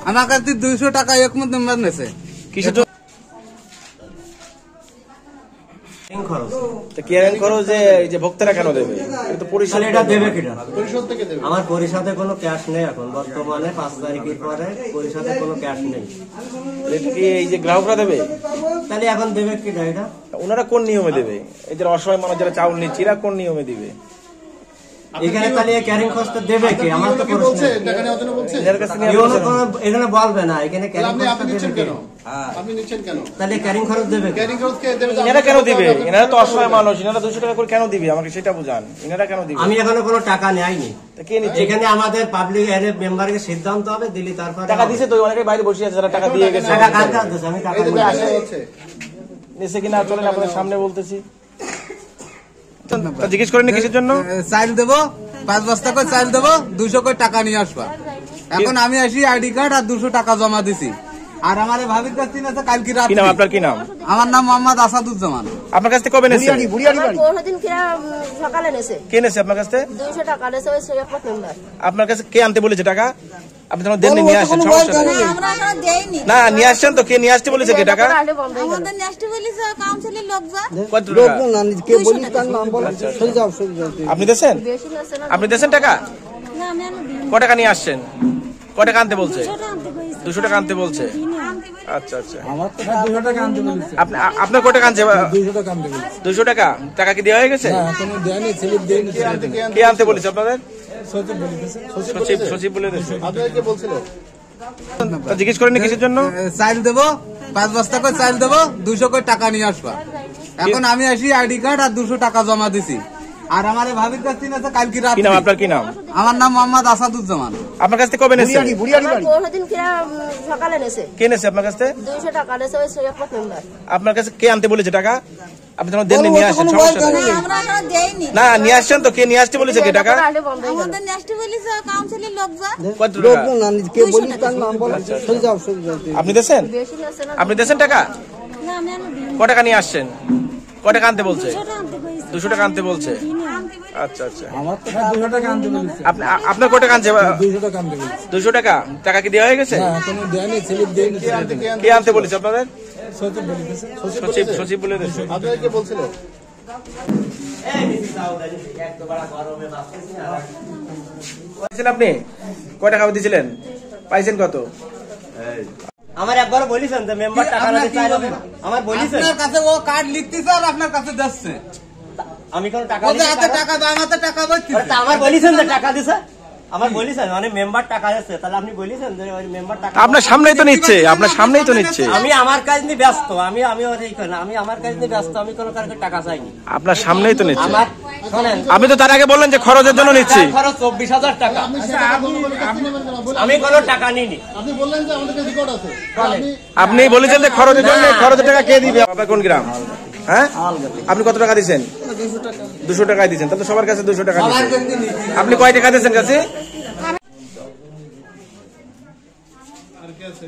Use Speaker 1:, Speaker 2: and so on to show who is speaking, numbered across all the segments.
Speaker 1: আমার কাছে 200 টাকা একমত নাম্বার নেছে।
Speaker 2: কিসের জন্য? ভোক্তারা কেন দেবে?
Speaker 3: এটা দেবে কিনা? আমার পরিষদে কোনো ক্যাশ নেই এখন বর্তমানে 5 তারিখের পরে পরিষদে কোনো ক্যাশ নেই।
Speaker 2: এটা কি এই যে গ্রাহকরা দেবে?
Speaker 3: তাহলে এখন দেবে কিনা? এটা
Speaker 2: ওনারা কোন নিয়মে দেবে? এই যে অসহায় মানুষ যারা চাউল নিচ্ছে এরা কোন নিয়মে দিবে?
Speaker 3: এখানে তাহলে ক্যারিং কস্টটা দেবে কি? আমার তো বলছে এখানে বলবে না। এখানে ক্যারিং কস্টটা দেবে কেন? আপনি নিচ্ছেন কেন? তাহলে ক্যারিং খরচ দেবে? ক্যারিং খরচ কে দেবে?
Speaker 2: এনারা কেন দিবে? এনারা তো অসহায় মানুষ, এনারা 200 টাকা করে কেন দিবে? আমাকে সেটা বুঝান, এনারা কেন দিবে?
Speaker 3: আমি এখনো কোনো টাকা নেইনি।
Speaker 2: কে নিচ্ছে?
Speaker 3: এখানে আমাদের পাবলিক এরিয়া মেম্বারকে সিদ্ধান্ত হবে, দিলি তারপর
Speaker 2: টাকা দিছে তো অনেকে বাইরে বসে আছে যারা টাকা দিয়ে গেছে।
Speaker 3: টাকা কার কাছে দিছে? আমি টাকা
Speaker 2: নিছে কিনা চলেন আপনাদের সামনে বলতেছি। জিজ্ঞেস করেন কিসের জন্য?
Speaker 1: চাল দেবো, 5 বস্তা করে চাল দেবো, 200 করে টাকা নিয়ে আসবা। এখন আমি আসি আইডি কার্ড আর 200 টাকা জমা দিছি। আর আমার ভাবির কাছ থেকে আছে কালকে রাতে।
Speaker 2: কি নাম আপনার? কি নাম?
Speaker 1: আমার নাম মোহাম্মদ আসাদুজ্জামান।
Speaker 2: আপনার কাছ থেকে কবে নেছে?
Speaker 4: পরদিন সকালে নেছে।
Speaker 2: কে নেছে আপনার কাছ থেকে?
Speaker 4: 200 টাকা নেছে ওই একমত নাম্বার।
Speaker 2: আপনার কাছে কে আনতে বলেছে টাকা? আপনি যখন দেননি নিয়ে আসেন, সমস্যা নেই।
Speaker 4: আমরা এখনো দেইনি।
Speaker 2: না নিয়ে আসছেন তো, কে নিয়ে আসতে বলেছে? কে টাকা?
Speaker 4: আমাদের নিয়ে আসতে বলেছে কাউন্সিলের লোকজন।
Speaker 2: কত টাকা?
Speaker 4: কে বলি তার নাম বল।
Speaker 2: সরে যাও। আপনি দেন? আপনি দেন টাকা?
Speaker 4: না আমি দিই।
Speaker 2: কত টাকা নিয়ে আসছেন? কত টাকা আনতে বলছে? 200 টাকা আনতে বলছে। আচ্ছা আচ্ছা,
Speaker 1: আমার তো 200 টাকা আনতে বলেছে।
Speaker 2: আপনার কত টাকা আনছে?
Speaker 1: 200 টাকা আনতে বলেছে।
Speaker 2: 200 টাকা? টাকা কি দেওয়া হয়ে গেছে?
Speaker 1: না এখনো দেয়নি, স্লিপ দেয়নি।
Speaker 2: কে আনতে বলেছে আপনাদের? সচিব বলে দিয়েছে।
Speaker 3: আপনাকে বলছিল।
Speaker 2: জিজ্ঞেস করেন কিসের জন্য?
Speaker 1: চাল দেবো, 5 বস্তা করে চাল দেবো, 200 করে টাকা নিয়ে আসবা। এখন আমি আসি আইডি কার্ড আর 200 টাকা জমা দিছি। আর আমার ভাবির কাছ থেকে আছে কালকে রাতে।
Speaker 2: কি নাম আপনার? কি নাম?
Speaker 1: আমার নাম মোহাম্মদ আসাদুজ্জামান।
Speaker 2: আপনার কাছ থেকে কবে নেছে?
Speaker 4: পরদিন সকালে নেছে।
Speaker 2: কে নেছে আপনার কাছ থেকে?
Speaker 4: 200 টাকা নেছে ওই একমত নাম্বার।
Speaker 2: আপনার কাছে কে আনতে বলেছে টাকা? আপনি যখন দেননি নিয়ে আসেন, সমস্যা নেই।
Speaker 4: আমরা এখনো দেইনি।
Speaker 2: না নিয়ে আসছেন তো, কে নিয়ে আসতে বলেছে? কে টাকা?
Speaker 4: আমাদের নিয়ে আসতে বলেছে কাউন্সিলের লোকজন।
Speaker 2: কত টাকা?
Speaker 1: কে বলি তার নাম বল। সরে যাও।
Speaker 2: আপনি দেন? আপনি দেন টাকা?
Speaker 4: না আমি দিই।
Speaker 2: কত টাকা নিয়ে আসছেন? কত টাকা আনতে বলছে? 200 টাকা আনতে বলছে। আচ্ছা আচ্ছা,
Speaker 1: আমার তো 200 টাকা আনতে বলেছে।
Speaker 2: আপনার কত টাকা আনছে?
Speaker 1: 200 টাকা আনতে বলেছে।
Speaker 2: 200 টাকা? টাকা কি দেওয়া হয়ে গেছে?
Speaker 1: না এখনো দেয়নি, স্লিপ দেয়নি।
Speaker 2: কে আনতে বলেছে আপনাদের?
Speaker 1: সচিব বলেছে।
Speaker 2: সচিব বলে দিয়েছে।
Speaker 3: আপনাকে বলছিল।
Speaker 2: আপনি কয় টাকা দিয়েছিলেন? পাইছেন কত?
Speaker 3: আমার একবার বলিছেন যে মেম্বার টাকা না দিতে চাইবে না। আমার বলিছেন
Speaker 1: আপনার কাছে ও কার্ড লিখতেছে আর আপনার কাছে যাচ্ছে।
Speaker 3: আমি কোন টাকা
Speaker 1: ওদের হাতে টাকা দাও, আমাতে টাকা বইতেছে।
Speaker 3: তা আমার বলিছেন যে টাকা দিছে? আমার বলিছেন মানে মেম্বার টাকা আছে, তাহলে আপনি বলিছেন যে ওই মেম্বার টাকা
Speaker 2: আপনার সামনেই তো নিচ্ছে, আপনার সামনেই তো নিচ্ছে।
Speaker 3: আমি আমার কাজ নিয়ে ব্যস্ত, আমি আমার কাজ নিয়ে ব্যস্ত, আমি কোনো কারণে টাকা চাইনি।
Speaker 2: আপনার সামনেই তো নিচ্ছে।
Speaker 3: আমার শুনেন,
Speaker 2: আপনি তো তার আগে বললেন যে খরচের জন্য নিচ্ছি।
Speaker 3: খরচ 24,000 টাকা। আমি কোনো টাকা নিইনি।
Speaker 5: আপনি বললেন যে আমাদের কাছে রেকর্ড আছে।
Speaker 2: আপনি বলেছেন যে খরচের জন্য, খরচের টাকা কে দিবে? আপনার কোন গ্রাম? হ্যাঁ, আপনি কত টাকা দিচ্ছেন? 200 টাকায় দিচ্ছেন। তাহলে সবার কাছে 200 টাকা দিচ্ছেন। আপনি কয় টাকা দিচ্ছেন কাছে?
Speaker 5: আর কি আছে?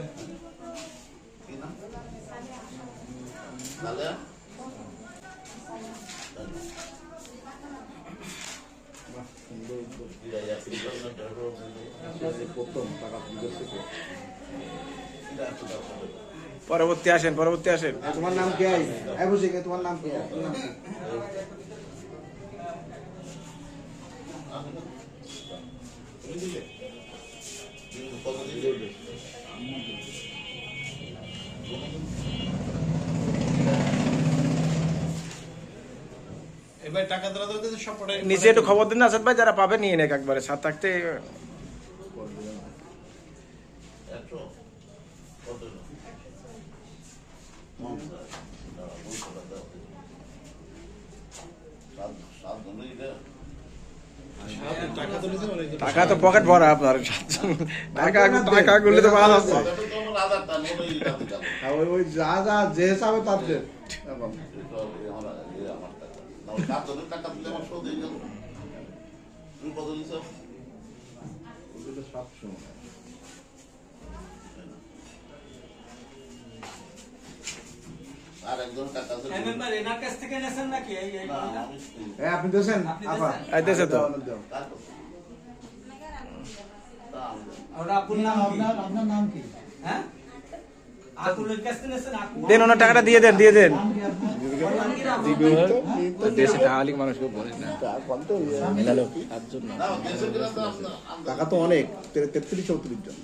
Speaker 2: পরবর্তী আসেন, পরবর্তী আসেন।
Speaker 1: তোমার নাম কি? তোমার নাম কি?
Speaker 5: এবার টাকা দেওয়া তো সব পড়ে
Speaker 2: নিচে একটু খবর দিন না আসাদ ভাই, যারা পাবে নিয়ে নেক একবারে, সাথে থাকতে। টাকা তো পকেট ভরা আপনার। টাকা গুলি তো ভালো আছে।
Speaker 1: ওই যা যা যে হিসাবে তার
Speaker 2: আপনি দেন তো।
Speaker 5: আপনার নাম কি?
Speaker 2: দেন ওনার টাকাটা দিয়ে দেন, দিয়ে দেন।
Speaker 6: দেশে টাকা মানুষকে বলে না
Speaker 7: টাকা তো অনেক 33-34 জন।